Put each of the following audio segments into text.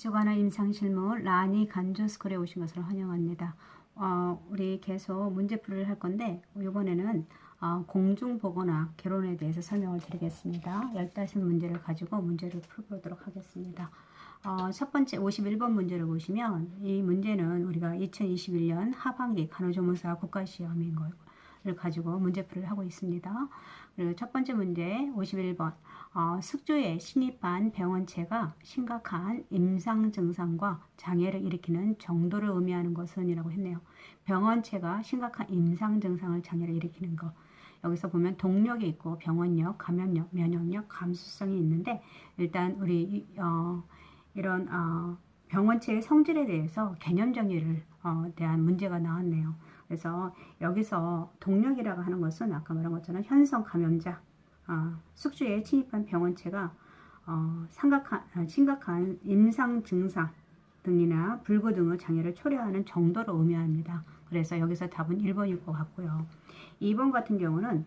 주간의 임상실무 라니 간조스쿨에 오신 것을 환영합니다. 우리 계속 문제풀이를 할 건데 이번에는 공중보거나 결혼에 대해서 설명을 드리겠습니다. 15문제를 가지고 문제를 풀어보도록 하겠습니다. 첫 번째 51번 문제를 보시면 이 문제는 우리가 2021년 하반기 간호조무사 국가시험인 걸 가지고 문제풀이를 하고 있습니다. 그리고 첫 번째 문제 51번 숙주에 신입한 병원체가 심각한 임상 증상과 장애를 일으키는 정도를 의미하는 것은 이라고 했네요. 병원체가 심각한 임상 증상을 장애를 일으키는 것. 여기서 보면 동력이 있고 병원력, 감염력, 면역력, 감수성이 있는데 일단 우리 이런 병원체의 성질에 대해서 개념 정의를 대한 문제가 나왔네요. 그래서 여기서 동력이라고 하는 것은 아까 말한 것처럼 현성 감염자, 숙주에 침입한 병원체가 심각한 임상 증상 등이나 불구 등의 장애를 초래하는 정도를 의미합니다. 그래서 여기서 답은 1번일 것 같고요. 2번 같은 경우는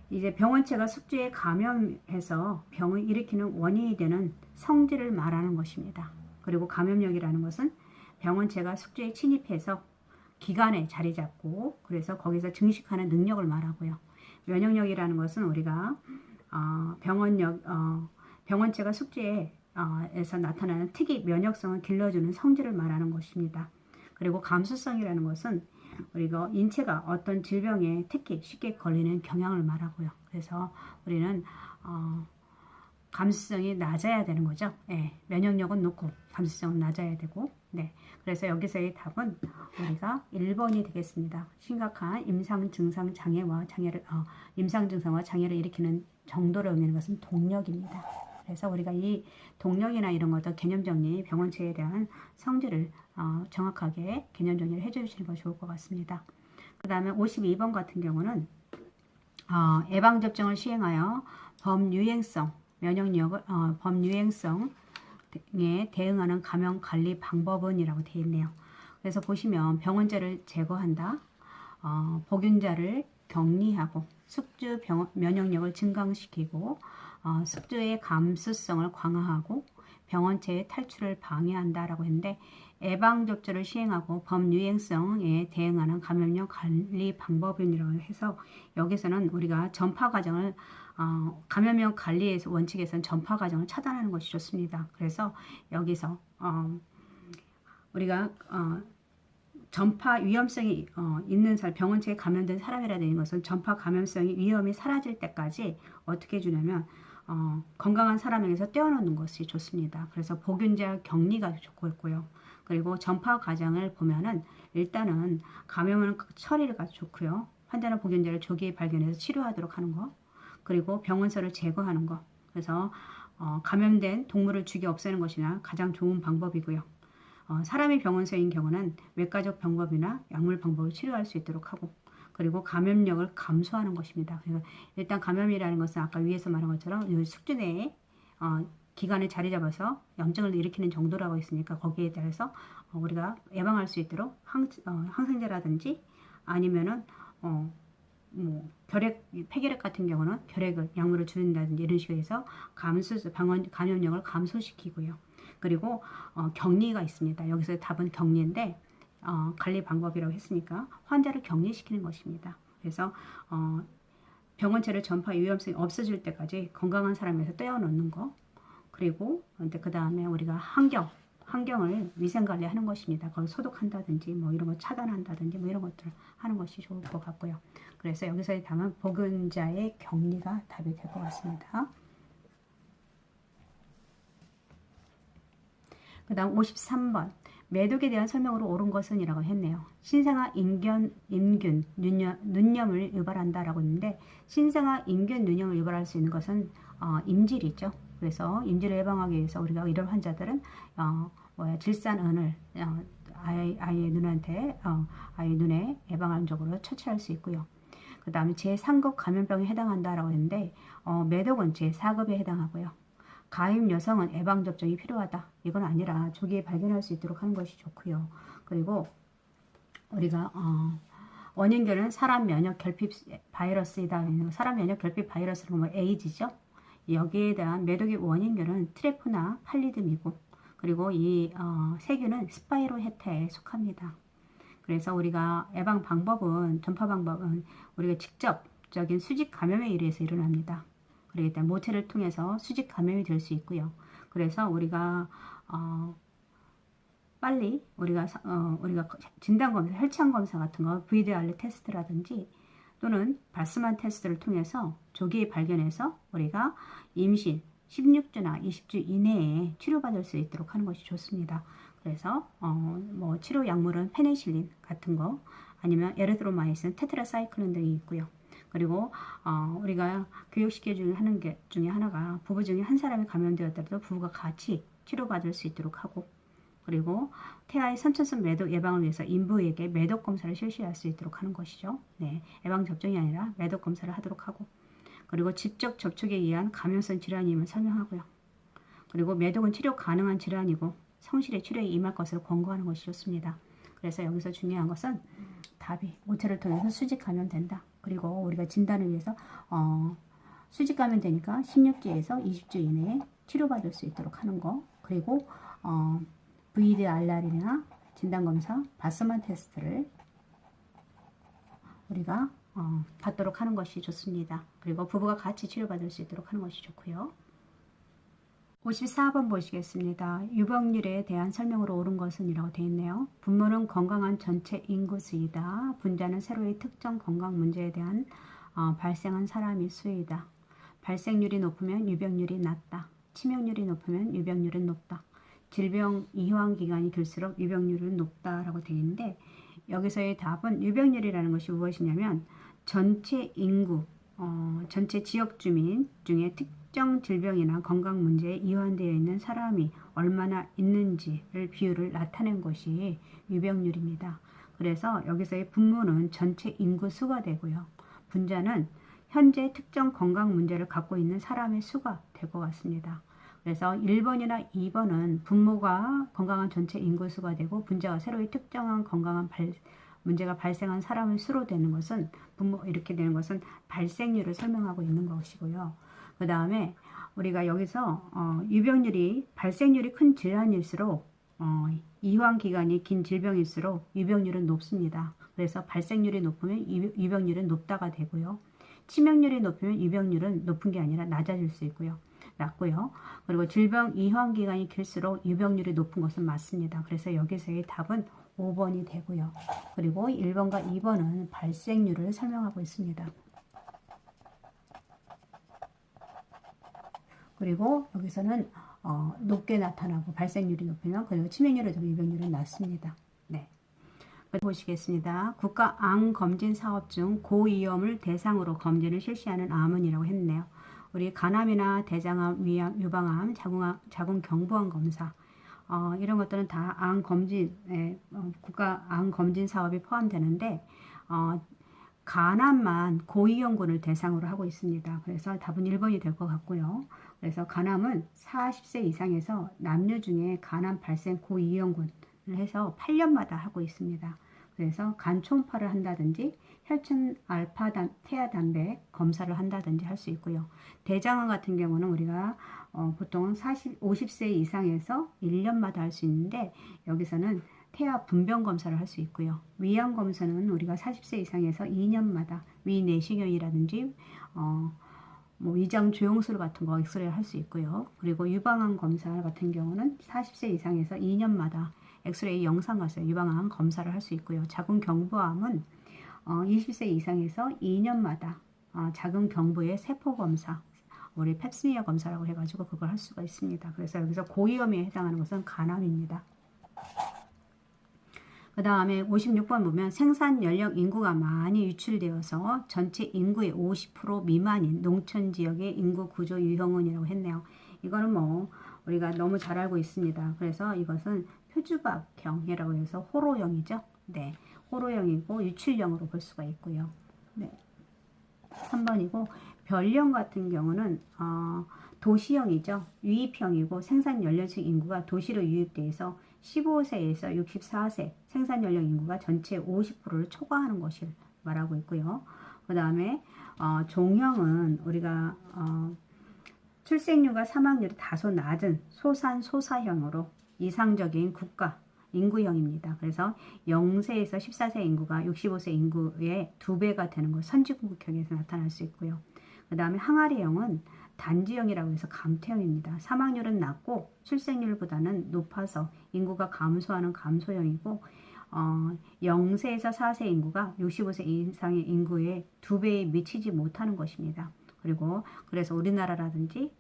이제 병원체가 숙주에 감염해서 병을 일으키는 원인이 되는 성질을 말하는 것입니다. 그리고 감염력이라는 것은 병원체가 숙주에 침입해서 기관에 자리 잡고 그래서 거기서 증식하는 능력을 말하고요. 면역력이라는 것은 우리가 병원체가 숙주에서 나타나는 특이 면역성을 길러주는 성질을 말하는 것입니다. 그리고 감수성이라는 것은 우리가 인체가 어떤 질병에 특히 쉽게 걸리는 경향을 말하고요. 그래서 우리는 감수성이 낮아야 되는 거죠. 네, 면역력은 높고 감수성은 낮아야 되고, 네. 그래서 여기서의 답은 우리가 1번이 되겠습니다. 심각한 임상 증상과 장애를 일으키는 정도를 의미하는 것은 동력입니다. 그래서 우리가 이 동력이나 이런 것들 개념 정리, 병원체에 대한 성질을 정확하게 개념 정리를 해주시는 것이 좋을 것 같습니다. 그 다음에 52번 같은 경우는 예방접종을 시행하여 범유행성에 대응하는 감염 관리 방법은이라고 되어 있네요. 그래서 보시면 병원체를 제거한다, 보균자를 격리하고 숙주 면역력을 증강시키고 숙주의 감수성을 강화하고 병원체의 탈출을 방해한다라고 했는데 예방접종을 시행하고 범유행성에 대응하는 감염력 관리 방법이라고 해서 여기서는 우리가 전파 과정을 감염력 관리에서 원칙에서는 전파 과정을 차단하는 것이 좋습니다. 그래서 여기서 우리가 전파 위험성이 있는 사람, 병원체에 감염된 사람이라 되는 것은 전파 감염성이 위험이 사라질 때까지 어떻게 해주냐면 건강한 사람에게서 떼어놓는 것이 좋습니다. 그래서 보균자 격리가 좋고 있고요. 그리고 전파 과정을 보면은 일단은 감염은 처리가 좋고요. 환자는 보균자를 조기에 발견해서 치료하도록 하는 것. 그리고 병원서를 제거하는 것. 그래서 감염된 동물을 죽여 없애는 것이나 가장 좋은 방법이고요. 사람이 병원서인 경우는 외과적 방법이나 약물 방법을 치료할 수 있도록 하고 그리고 감염력을 감소하는 것입니다. 그래서 일단 감염이라는 것은 아까 위에서 말한 것처럼 숙주 내에 기관에 자리 잡아서 염증을 일으키는 정도라고 있으니까 거기에 따라서 우리가 예방할 수 있도록 항생제라든지 아니면은 폐결핵 같은 경우는 결핵을 약물을 줄인다든지 이런 식으로 해서 감염력을 감소시키고요. 그리고 격리가 있습니다. 여기서 답은 격리인데 관리 방법이라고 했으니까 환자를 격리시키는 것입니다. 그래서 병원체를 전파 위험성이 없어질 때까지 건강한 사람에서 떼어놓는 거. 그리고 그 다음에 우리가 환경을 위생관리하는 것입니다. 거기 소독한다든지 이런 거 차단한다든지 이런 것들 하는 것이 좋을 것 같고요. 그래서 여기서의 답은 보균자의 격리가 답이 될 것 같습니다. 그 다음 53번 매독에 대한 설명으로 옳은 것은 이라고 했네요. 신생아 인균 눈염을 유발한다라고 했는데 신생아 인균 눈염을 유발할 수 있는 것은 임질이죠. 그래서 임질을 예방하기 위해서 우리가 이런 환자들은 질산은을 아이의 눈에 예방적으로 처치할 수 있고요. 그 다음에 제3급 감염병에 해당한다라고 했는데 매독은 제4급에 해당하고요. 가임 여성은 예방접종이 필요하다. 이건 아니라 조기에 발견할 수 있도록 하는 것이 좋고요. 그리고 우리가 원인균은 사람 면역 결핍 바이러스이다. 사람 면역 결핍 바이러스는 에이즈죠. 여기에 대한 매독의 원인균은 트레포나 팔리듬이고, 그리고 이 세균은 스파이로헤타에 속합니다. 그래서 우리가 예방 방법은, 전파 방법은 우리가 직접적인 수직 감염에 의해서 일어납니다. 그렇기 때문에 모체를 통해서 수직 감염이 될 수 있고요. 그래서 우리가 빨리 우리가 진단 검사, 혈청 검사 같은 거, VDR 테스트라든지 또는 바스만 테스트를 통해서 조기 발견해서 우리가 임신 16주나 20주 이내에 치료받을 수 있도록 하는 것이 좋습니다. 그래서 뭐 치료 약물은 페니실린 같은 거, 아니면 에르트로마이신, 테트라사이클린 등이 있고요. 그리고 우리가 교육시켜주는 하는 게 중에 하나가, 부부 중에 한 사람이 감염되었더라도 부부가 같이 치료받을 수 있도록 하고, 그리고 태아의 선천성 매독 예방을 위해서 인부에게 매독 검사를 실시할 수 있도록 하는 것이죠. 네, 예방 접종이 아니라 매독 검사를 하도록 하고, 그리고 직접 접촉에 의한 감염성 질환임을 설명하고요. 그리고 매독은 치료 가능한 질환이고 성실히 치료에 임할 것을 권고하는 것이 좋습니다. 그래서 여기서 중요한 것은 답이 모체를 통해서 수직 감염된다. 그리고 우리가 진단을 위해서 수직 감염되니까 16주에서 20주 이내에 치료받을 수 있도록 하는 거, 그리고 VDR이나 진단검사, 바스만 테스트를 우리가 받도록 하는 것이 좋습니다. 그리고 부부가 같이 치료받을 수 있도록 하는 것이 좋고요. 54번 보시겠습니다. 유병률에 대한 설명으로 옳은 것은 이라고 되어 있네요. 분모는 건강한 전체 인구 수이다. 분자는 세로의 특정 건강 문제에 대한 발생한 사람의 수이다. 발생률이 높으면 유병률이 낮다. 치명률이 높으면 유병률은 높다. 질병 이황 기간이 길수록 유병률은 높다라고 되어 있는데, 여기서의 답은 유병률이라는 것이 무엇이냐면 전체 인구, 전체 지역 주민 중에 특정 질병이나 건강 문제에 이완되어 있는 사람이 얼마나 있는지를 비율을 나타낸 것이 유병률입니다. 그래서 여기서의 분모는 전체 인구 수가 되고요. 분자는 현재 특정 건강 문제를 갖고 있는 사람의 수가 될 것 같습니다. 그래서 1번이나 2번은 분모가 건강한 전체 인구수가 되고 분자가 새로이 특정한 건강한 문제가 발생한 사람의 수로 되는 것은, 분모 이렇게 되는 것은 발생률을 설명하고 있는 것이고요. 그 다음에 우리가 여기서 유병률이, 발생률이 큰 질환일수록 이황 기간이 긴 질병일수록 유병률은 높습니다. 그래서 발생률이 높으면 유병률은 높다가 되고요. 치명률이 높으면 유병률은 높은 게 아니라 낮아질 수 있고요. 낮고요. 그리고 질병 이황 기간이 길수록 유병률이 높은 것은 맞습니다. 그래서 여기서의 답은 5번이 되고요. 그리고 1번과 2번은 발생률을 설명하고 있습니다. 그리고 여기서는 높게 나타나고 발생률이 높으면, 그리고 치명률이 높으면 유병률은 낮습니다. 네. 보시겠습니다. 국가 암 검진 사업 중 고위험을 대상으로 검진을 실시하는 암은이라고 했네요. 우리 간암이나 대장암, 위암, 유방암, 자궁 경부암 검사, 이런 것들은 다 암 검진, 국가 암 검진 사업이 포함되는데, 간암만 고위험군을 대상으로 하고 있습니다. 그래서 답은 1번이 될 것 같고요. 그래서 간암은 40세 이상에서 남녀 중에 간암 발생 고위험군을 해서 8년마다 하고 있습니다. 그래서 간 초음파를 한다든지 혈전 알파 태아 단백 검사를 한다든지 할 수 있고요. 대장암 같은 경우는 우리가 보통 50세 이상에서 1년마다 할 수 있는데, 여기서는 태아 분변 검사를 할 수 있고요. 위암 검사는 우리가 40세 이상에서 2년마다 위 내시경이라든지 뭐 위장 조영술 같은 거 엑스레이를 할 수 있고요. 그리고 유방암 검사 같은 경우는 40세 이상에서 2년마다 엑스레이 영상 가서 유방암 검사를 할 수 있고요. 자궁 경부암은 20세 이상에서 2년마다 자궁 경부의 세포 검사, 우리 펩스미어 검사라고 해가지고 그걸 할 수가 있습니다. 그래서 여기서 고위험에 해당하는 것은 간암입니다. 그 다음에 56번 보면 생산 연령 인구가 많이 유출되어서 전체 인구의 50% 미만인 농촌 지역의 인구 구조 유형은이라고 했네요. 이거는 뭐 우리가 너무 잘 알고 있습니다. 그래서 이것은 표주박형이라고 해서 호로형이죠. 네, 호로형이고 유출형으로 볼 수가 있고요. 네, 3번이고 별령 같은 경우는 도시형이죠. 유입형이고 생산 연령층 인구가 도시로 유입돼서 15세에서 64세 생산 연령 인구가 전체 50%를 초과하는 것을 말하고 있고요. 그 다음에 종형은 우리가 출생률과 사망률이 다소 낮은 소산소사형으로 이상적인 국가 인구형입니다. 그래서 0세에서 14세 인구가 65세 인구의 2배가 되는 것, 선진국형에서 나타날 수 있고요. 그 다음에 항아리형은 단지형이라고 해서 감퇴형입니다. 사망률은 낮고 출생률보다는 높아서 인구가 감소하는 감소형이고 0세에서 4세 인구가 65세 이상의 인구의 2배에 미치지 못하는 것입니다. 그리고 그래서 우리나라라든지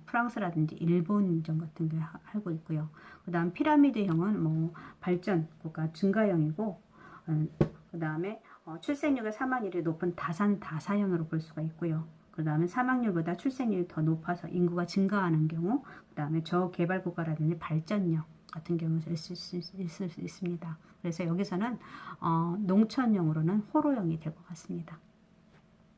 프랑스라든지 일본전 같은 게 하고 있고요. 그 다음 피라미드형은 뭐 발전 국가 증가형이고, 그 다음에 출생률과 사망률이 높은 다산다사형으로 볼 수가 있고요. 그 다음에 사망률보다 출생률이 더 높아서 인구가 증가하는 경우, 그 다음에 저개발 국가라든지 발전형 같은 경우도 있을 수 있습니다. 그래서 여기서는 농촌형으로는 호로형이 될 것 같습니다.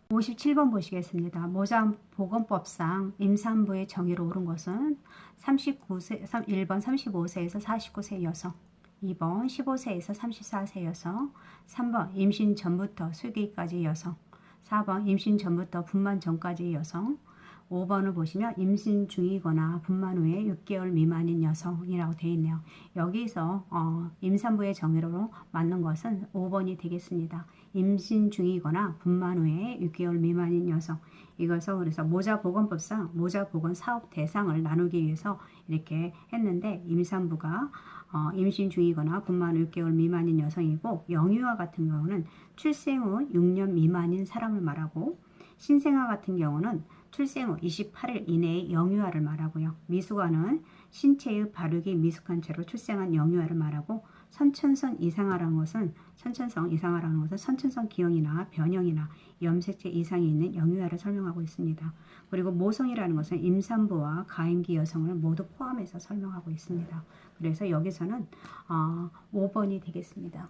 57번 보시겠습니다. 모자보건법상 임산부의 정의로 옳은 것은 1번 35세에서 49세 여성, 2번 15세에서 34세 여성, 3번 임신 전부터 수기까지 여성, 4번 임신 전부터 분만 전까지 여성, 5번을 보시면 임신 중이거나 분만 후에 6개월 미만인 여성이라고 되어 있네요. 여기서 임산부의 정의로 맞는 것은 5번이 되겠습니다. 임신 중이거나 분만 후에 6개월 미만인 여성. 이것을 그래서 모자보건법상 모자보건 사업 대상을 나누기 위해서 이렇게 했는데, 임산부가 임신 중이거나 분만 후 6개월 미만인 여성이고, 영유아 같은 경우는 출생 후 6년 미만인 사람을 말하고, 신생아 같은 경우는 출생 후 28일 이내의 영유아를 말하고요. 미숙아는 신체의 발육이 미숙한 채로 출생한 영유아를 말하고, 선천성 이상화라는 것은 선천성 기형이나 변형이나 염색체 이상이 있는 영유아를 설명하고 있습니다. 그리고 모성이라는 것은 임산부와 가임기 여성을 모두 포함해서 설명하고 있습니다. 그래서 여기서는 5번이 되겠습니다.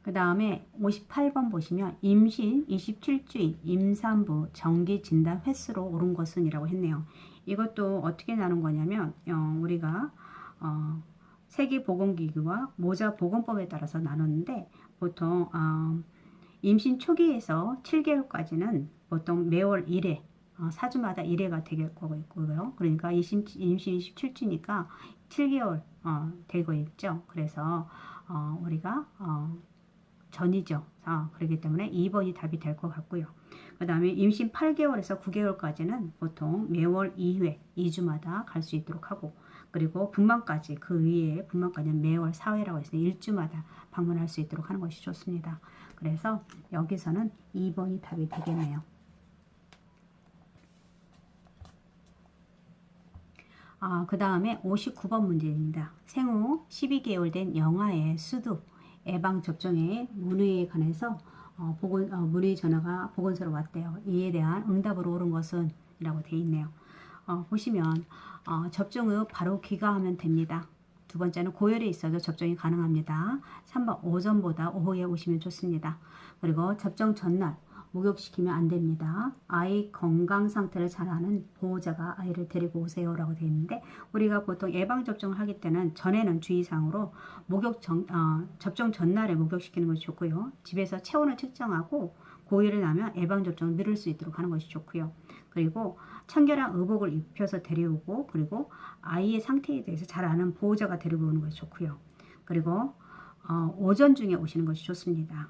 그 다음에 58번 보시면 임신 27주인 임산부 정기 진단 횟수로 옳은 것은 이라고 했네요. 이것도 어떻게 나눈 거냐면 우리가 세계보건기구와 모자보건법에 따라서 나눴는데, 보통 임신 초기에서 7개월까지는 보통 매월 1회 4주마다 1회가 되게 거고 있고요. 그러니까 임신 27주니까 7개월 되고 있죠. 그래서 우리가 전이죠. 그렇기 때문에 2번이 답이 될 것 같고요. 그 다음에 임신 8개월에서 9개월까지는 보통 매월 2회, 2주마다 갈 수 있도록 하고, 그리고 분만까지, 그 위에 분만까지는 매월 4회라고 해서 1주마다 방문할 수 있도록 하는 것이 좋습니다. 그래서 여기서는 2번이 답이 되겠네요. 그 다음에 59번 문제입니다. 생후 12개월 된 영아의 수두 예방접종의 문의에 관해서 문의 전화가 보건소로 왔대요. 이에 대한 응답으로 옳은 것은 이라고 되어 있네요. 보시면 접종 후 바로 귀가하면 됩니다. 두 번째는 고열이 있어도 접종이 가능합니다. 3번 오전보다 오후에 오시면 좋습니다. 그리고 접종 전날 목욕시키면 안 됩니다. 아이 건강 상태를 잘 아는 보호자가 아이를 데리고 오세요 라고 되어 있는데, 우리가 보통 예방접종을 하기 때는 전에는 주의사항으로 접종 전날에 목욕시키는 것이 좋고요. 집에서 체온을 측정하고 고열이 나면 예방접종을 미룰 수 있도록 하는 것이 좋고요. 그리고 청결한 의복을 입혀서 데려오고, 그리고 아이의 상태에 대해서 잘 아는 보호자가 데리고 오는 것이 좋고요. 그리고 오전 중에 오시는 것이 좋습니다.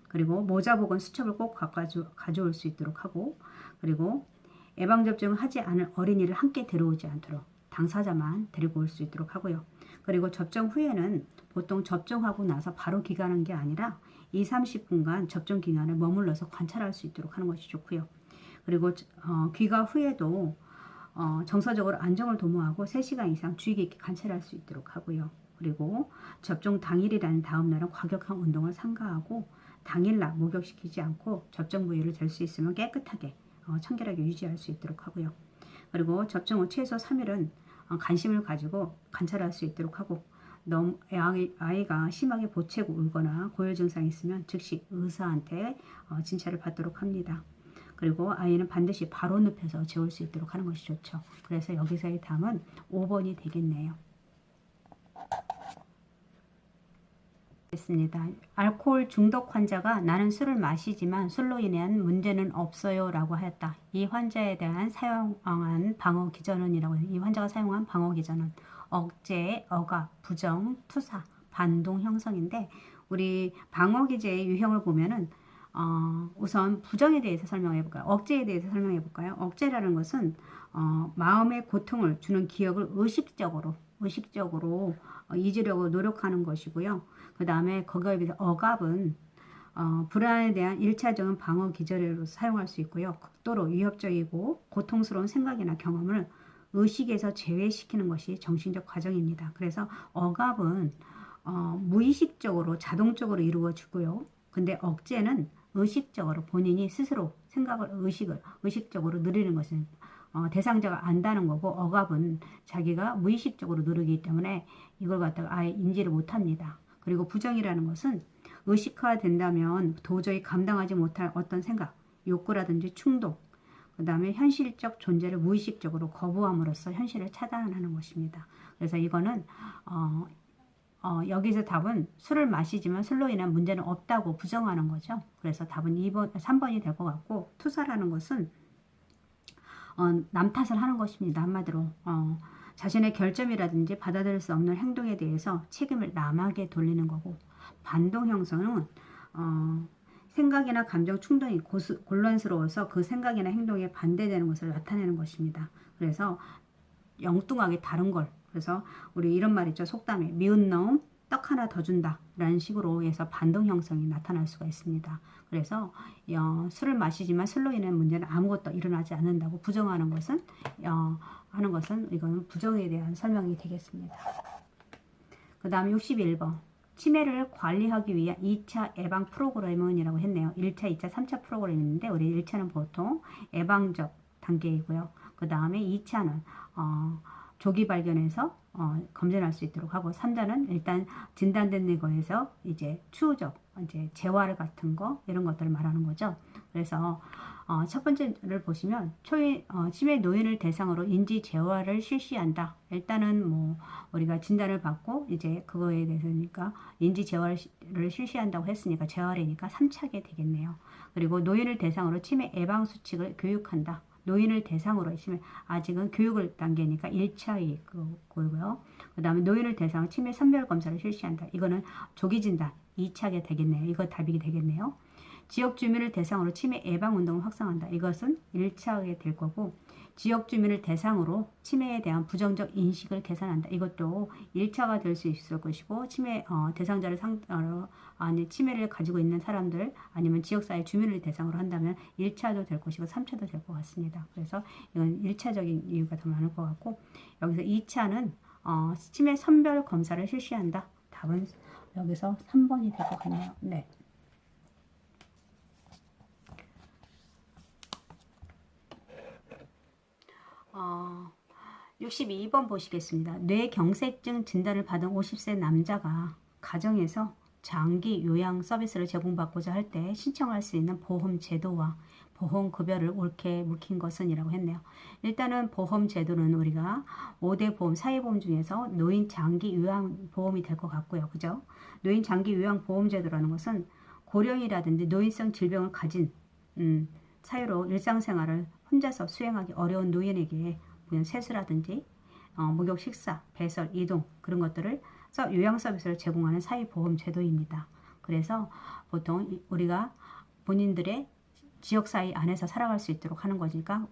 그리고 모자보건 수첩을 꼭 가져올 수 있도록 하고, 그리고 예방접종을 하지 않은 어린이를 함께 데려오지 않도록 당사자만 데리고 올 수 있도록 하고요. 그리고 접종 후에는 보통 접종하고 나서 바로 귀가하는 게 아니라 20-30분간 접종 기간을 머물러서 관찰할 수 있도록 하는 것이 좋고요. 그리고 귀가 후에도 정서적으로 안정을 도모하고 3시간 이상 주의 깊게 관찰할 수 있도록 하고요. 그리고 접종 당일이라는 다음날은 과격한 운동을 삼가하고, 당일날 목욕시키지 않고 접종 부위를 될 수 있으면 깨끗하게 청결하게 유지할 수 있도록 하고요. 그리고 접종 후 최소 3일은 관심을 가지고 관찰할 수 있도록 하고, 아이가 심하게 보채고 울거나 고열 증상이 있으면 즉시 의사한테 진찰을 받도록 합니다. 그리고 아이는 반드시 바로 눕혀서 재울 수 있도록 하는 것이 좋죠. 그래서 여기서의 답은 5번이 되겠네요. 있습니다. 알코올 중독 환자가 나는 술을 마시지만 술로 인한 문제는 없어요 라고 하였다. 이 환자에 대한 사용한 방어 기전은이라고 해요. 이 환자가 사용한 방어 기전은 억제, 억압, 부정, 투사, 반동 형성인데 우리 방어 기제의 유형을 보면은 우선 부정에 대해서 설명해 볼까요? 억제에 대해서 설명해 볼까요? 억제라는 것은 마음의 고통을 주는 기억을 의식적으로 잊으려고 노력하는 것이고요. 그 다음에 거기에 비해서 억압은 불안에 대한 1차적인 방어 기제로서 사용할 수 있고요. 극도로 위협적이고 고통스러운 생각이나 경험을 의식에서 제외시키는 것이 정신적 과정입니다. 그래서 억압은 무의식적으로 자동적으로 이루어지고요. 근데 억제는 의식적으로 본인이 스스로 생각을 의식적으로 누리는 것은 대상자가 안다는 거고 억압은 자기가 무의식적으로 누르기 때문에 이걸 갖다가 아예 인지를 못합니다. 그리고 부정이라는 것은 의식화된다면 도저히 감당하지 못할 어떤 생각, 욕구라든지 충동, 그 다음에 현실적 존재를 무의식적으로 거부함으로써 현실을 차단하는 것입니다. 그래서 이거는 여기서 답은 술을 마시지만 술로 인한 문제는 없다고 부정하는 거죠. 그래서 답은 2번, 3번이 될 것 같고 투사라는 것은 남 탓을 하는 것입니다. 한마디로 자신의 결점이라든지 받아들일 수 없는 행동에 대해서 책임을 남에게 돌리는 거고 반동 형성은 생각이나 감정 충동이 곤란스러워서 그 생각이나 행동에 반대되는 것을 나타내는 것입니다. 그래서 엉뚱하게 다른 걸 그래서 우리 이런 말 있죠. 속담에 미운 놈 떡 하나 더 준다 라는 식으로 해서 반동 형성이 나타날 수가 있습니다. 그래서 술을 마시지만 술로 인한 문제는 아무것도 일어나지 않는다고 부정하는 것은 하는 것은 이거는 부정에 대한 설명이 되겠습니다. 그 다음 61번 치매를 관리하기 위한 2차 예방 프로그램은 이라고 했네요. 1차, 2차, 3차 프로그램인데 우리 1차는 보통 예방적 단계이고요. 그 다음에 2차는 조기 발견해서 검진할 수 있도록 하고 3자는 일단 진단된 거에서 이제 추후적 이제 재활 같은 거 이런 것들을 말하는 거죠. 그래서 첫 번째를 보시면 치매 노인을 대상으로 인지 재활을 실시한다. 일단은 뭐 우리가 진단을 받고 이제 그거에 대해서니까 인지 재활을 실시한다고 했으니까 재활이니까 3차게 되겠네요. 그리고 노인을 대상으로 치매 예방 수칙을 교육한다. 노인을 대상으로 했으면 아직은 교육을 단계니까 1차의 거고요. 그 다음에 노인을 대상으로 치매 선별 검사를 실시한다. 이거는 조기 진단 2차게 되겠네요. 이거 답이 되겠네요. 지역 주민을 대상으로 치매 예방 운동을 확산한다. 이것은 1차게 될 거고 지역 주민을 대상으로 치매에 대한 부정적 인식을 개선한다. 이것도 1차가 될 수 있을 것이고 치매 대상자를 치매를 가지고 있는 사람들 아니면 지역사회 주민을 대상으로 한다면 1차도 될 것이고 3차도 될 것 같습니다. 그래서 이건 1차적인 이유가 더 많을 것 같고 여기서 2차는 치매 선별 검사를 실시한다. 답은 여기서 3번이 될 것 같네요. 네. 62번 보시겠습니다. 뇌경색증 진단을 받은 50세 남자가 가정에서 장기 요양 서비스를 제공받고자 할 때 신청할 수 있는 보험 제도와 보험 급여를 옳게 묵힌 것은 이라고 했네요. 일단은 보험 제도는 우리가 5대 보험, 사회보험 중에서 노인 장기 요양 보험이 될 것 같고요. 그죠? 노인 장기 요양 보험 제도라는 것은 고령이라든지 노인성 질병을 가진 사유로 일상생활을 혼자서 수행하기 어려운 노인에게 세수라든지 목욕, 식사, 배설, 이동 그런 것들을 요양 서비스를 제공하는 사회보험 제도입니다. 그래서 보통 우리가 본인들의 지역사회 안에서 살아갈 수 있도록 하는 거니까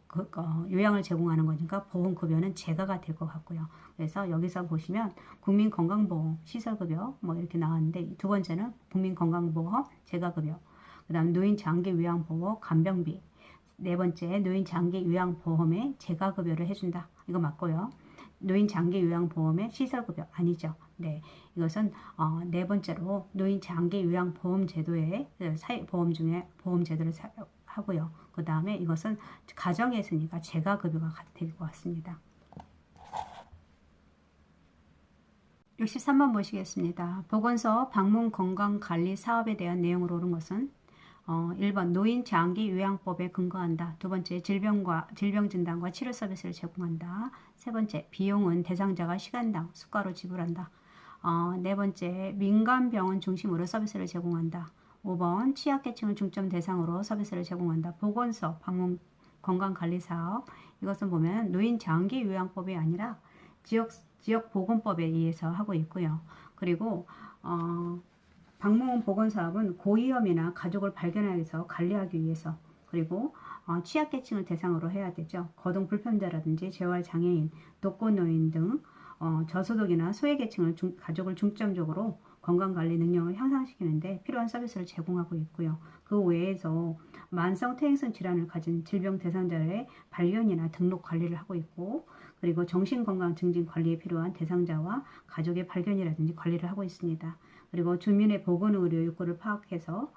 요양을 제공하는 거니까 보험급여는 제가가 될 것 같고요. 그래서 여기서 보시면 국민건강보험 시설급여 뭐 이렇게 나왔는데 두 번째는 국민건강보험 제가급여 그 다음 노인 장기 요양보험 간병비 네 번째 노인 장기 요양보험에 재가급여를 해준다. 이거 맞고요. 노인 장기 요양보험의 시설급여 아니죠. 네, 이것은 네 번째로 노인 장기 요양보험 제도의 사회보험 중에 보험 제도를 하고요. 그 다음에 이것은 가정에 있으니까 재가급여가 될 것 같습니다. 63번 보시겠습니다. 보건소 방문 건강관리 사업에 대한 내용으로 옳은 것은 1번 노인 장기 요양법에 근거한다. 두 번째 질병 진단과 치료 서비스를 제공한다. 세 번째 비용은 대상자가 시간당 수가로 지불한다. 네 번째, 민간병원 중심으로 서비스를 제공한다. 5번, 취약계층을 중점 대상으로 서비스를 제공한다. 보건소, 방문 건강관리사업. 이것은 보면 노인 장기 요양법이 아니라 지역보건법에 의해서 하고 있고요. 그리고 방문 보건사업은 고위험이나 가족을 발견해서 관리하기 위해서, 그리고 취약계층을 대상으로 해야 되죠. 거동 불편자라든지 재활장애인, 독거노인 등 저소득이나 소외계층을 가족을 중점적으로 건강관리 능력을 향상시키는데 필요한 서비스를 제공하고 있고요. 그 외에서 만성 퇴행성 질환을 가진 질병 대상자의 발견이나 등록 관리를 하고 있고, 그리고 정신건강 증진 관리에 필요한 대상자와 가족의 발견이라든지 관리를 하고 있습니다. 그리고 주민의 보건의료 욕구를 파악해서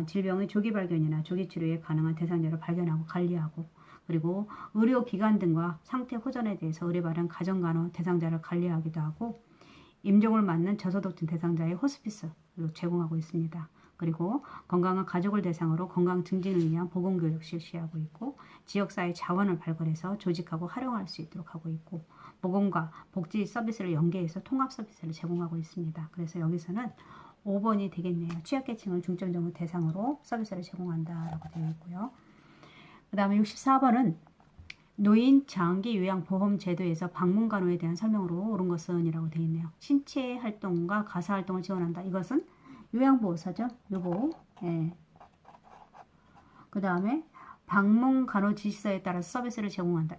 질병의 조기 발견이나 조기 치료에 가능한 대상자를 발견하고 관리하고, 그리고 의료기관 등과 상태 호전에 대해서 의뢰받은 가정간호 대상자를 관리하기도 하고, 임종을 맞는 저소득층 대상자의 호스피스를 제공하고 있습니다. 그리고 건강한 가족을 대상으로 건강 증진을 위한 보건교육 실시하고 있고, 지역사회 자원을 발굴해서 조직하고 활용할 수 있도록 하고 있고, 보건과 복지 서비스를 연계해서 통합 서비스를 제공하고 있습니다. 그래서 여기서는 5번이 되겠네요. 취약계층을 중점적으로 대상으로 서비스를 제공한다라고 되어 있고요. 그 다음에 64번은 노인 장기 요양보험 제도에서 방문 간호에 대한 설명으로 옳은 것은 이라고 되어 있네요. 신체 활동과 가사 활동을 지원한다. 이것은 요양보호사죠. 요거. 예. 그 다음에 방문 간호 지시서에 따라서 서비스를 제공한다.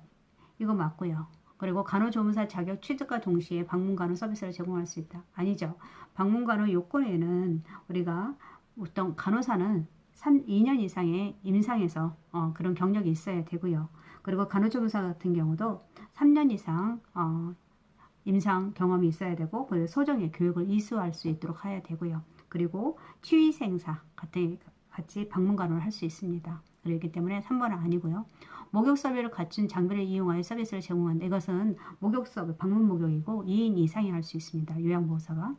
이거 맞고요. 그리고 간호조무사 자격 취득과 동시에 방문 간호 서비스를 제공할 수 있다. 아니죠. 방문 간호 요건에는 우리가 어떤 간호사는 2년 이상의 임상에서 그런 경력이 있어야 되고요. 그리고 간호조무사 같은 경우도 3년 이상 임상 경험이 있어야 되고, 그리고 소정의 교육을 이수할 수 있도록 해야 되고요. 그리고 치위생사 같이 방문 간호를 할 수 있습니다. 그렇기 때문에 3번은 아니고요. 목욕 서비스를 갖춘 장비를 이용하여 서비스를 제공한다. 이것은 목욕 서비스, 방문 목욕이고 2인 이상이 할 수 있습니다. 요양보호사가.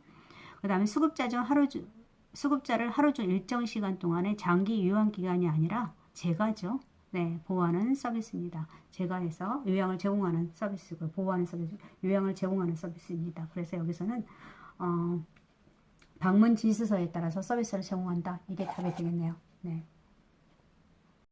그 다음에 수급자를 하루 중 일정 시간 동안의 장기 요양 기간이 아니라 재가죠. 네, 보호하는 서비스입니다. 재가해서 요양을 제공하는 서비스고, 보호하는 서비스, 요양을 제공하는 서비스입니다. 그래서 여기서는 방문 지시서에 따라서 서비스를 제공한다. 이게 답이 되겠네요. 네.